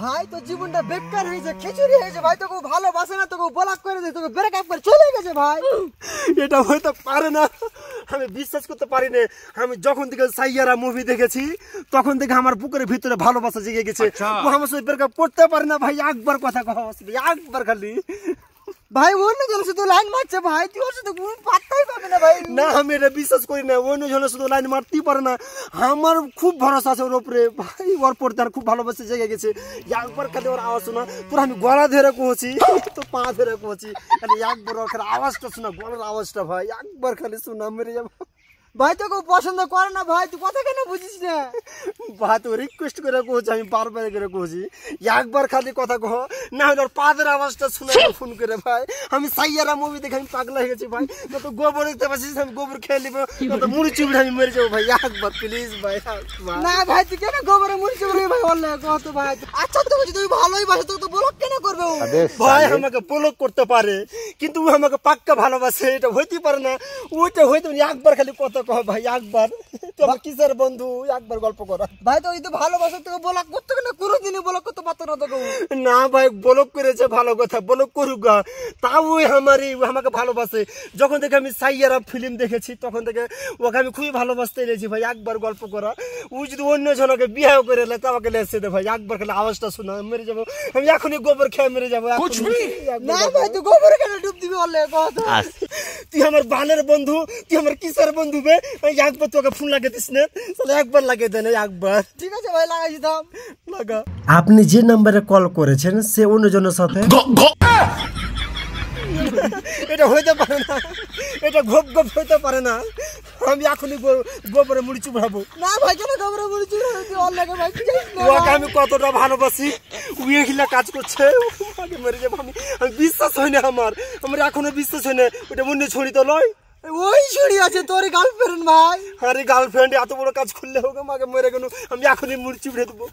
ভাই তো জীবনটা বেকার হয়েছে, খিচুড়ি হয়েছে ভাই। তোকে ভালোবাসে না, তোকে ব্লক করে দে, তোকে ব্রেকআপ করে চলে গেছে ভাই। এটা হইতে পারে না, আমি বিশ্বাস করতে পারি না। আমি যখন থেকে সাইয়ারা মুভি দেখেছি তখন থেকে আমার বুকের ভিতরে ভালোবাসা জেগে গেছে। আমার সাথে ব্রেকআপ করতে পারি না ভাই, একবার কথা কওয়া একবার খালি। ভাই অন্য জন শুধু লাইন মারছে ভাই, তুই ওর সাথে কোনো পাত্তাই পাবে না ভাই। না আমি এটা বিশ্বাস করি না, অন্য জনের শুধু লাইন মারতেই পারে না। আমার খুব ভরসা আছে ওর উপরে ভাই, ওর পর তার খুব ভালোবাসা জেগে গেছে। একবার খালি ওর আওয়াজ শোনা, পুরো আমি গলা ধরে কুঁচি তো পা ধরে কুঁচি, খালি একবার ওর খালি আওয়াজটা শোনা, গলার আওয়াজটা ভাই একবার খালি শোনা মেরে যাবো। ভাই তোকে পছন্দ করে না ভাই, তুই কথা কেন বুঝিস না ভাই? তো রিকোয়েস্ট করে কুঁচি, আমি বারবার করে কুঁচি, একবার খালি কথা কহ, না হলে ওর পাদের আওয়াজটা শুনে ফোন করে ভাই। আমি সাইয়ারা মুভি দেখে আমি পাগলা হয়ে গেছি ভাই। কত গোবর দেখতে পাচ্ছিস, আমি গোবর খেয়ে নিবো, কত মুড়ি চুবড়ে আমি মরে যাবো ভাই। একবার প্লিজ ভাই। না ভাই তুই কেন গোবরে মুড়ি চুবড়ে ভাই বললে কত ভাই। আচ্ছা তো বলছি তুই ভালোই বাসে, তোকে তো ব্লক কেন করবে ও? ভাই আমাকে ব্লক করতে পারে কিন্তু ও আমাকে পাক্কা ভালোবাসে, এটা হইতে পারে না। ওইটা হইতে একবার খালি কথা কহ ভাই, একবার। তোমার কিসের বন্ধু, একবার গল্প করা ভাই। তো এই তো ভালোবাসা, তোকে ব্লক করতে কেন, কোনোদিনই ব্লক করতে পারতো না তোকে। না ভাই ব্লক করেছে ভালো কথা, ব্লক করুক, তাও ওই আমাকে ভালোবাসে। যখন থেকে আমি সাইয়ারা ফিল্ম দেখেছি তখন থেকে ওকে আমি খুবই ভালোবাসতে লেছি ভাই। একবার গল্প করা, ও যদি অন্য জনকে বিয়েও করে এলে তো আমাকে লেসে দে ভাই। একবার খালি আওয়াজটা শোনা মেরে যাবো, আমি এখনই গোবর খেয়ে মেরে যাবো। না ভাই তুই গোবরে কেন ডুব দিবি বললে কথা। তুই আমার বানের বন্ধু, তুই আমার কিসের বন্ধু বে? একবার তোকে ফোন লাগিয়ে দিস না, তাহলে একবার লাগিয়ে দেন একবার। ঠিক আছে ভাই লাগাই দিতাম, লাগা। আপনি যে নাম্বারে কল করেছেন সে অন্যজনের সাথে। এটা হইতে পারে না, এটা ঘপ ঘপ হইতে পারে না। আমি এখনই গোবরে মুড়ি চুবড়াবো। না ভাই কেন গোবরে মুড়ি চুবড়াবি অল্লাগে ভাই। ওকে আমি কতটা ভালোবাসি, উইলা কাজ করছে আগে মরে যাবো আমি। বিশ্বাস হয় না আমার এখনো বিশ্বাস হয় না। ওটা মনে ছড়ি তো লয়, ওই ছড়ি আছে তোর গার্লফ্রেন্ড ভাই। আরে গার্লফ্রেন্ড এত বড় কাজ করলে হোক, আমাকে মরে গেল। আমি এখনই মুড়ি চুবড়ে দেবো।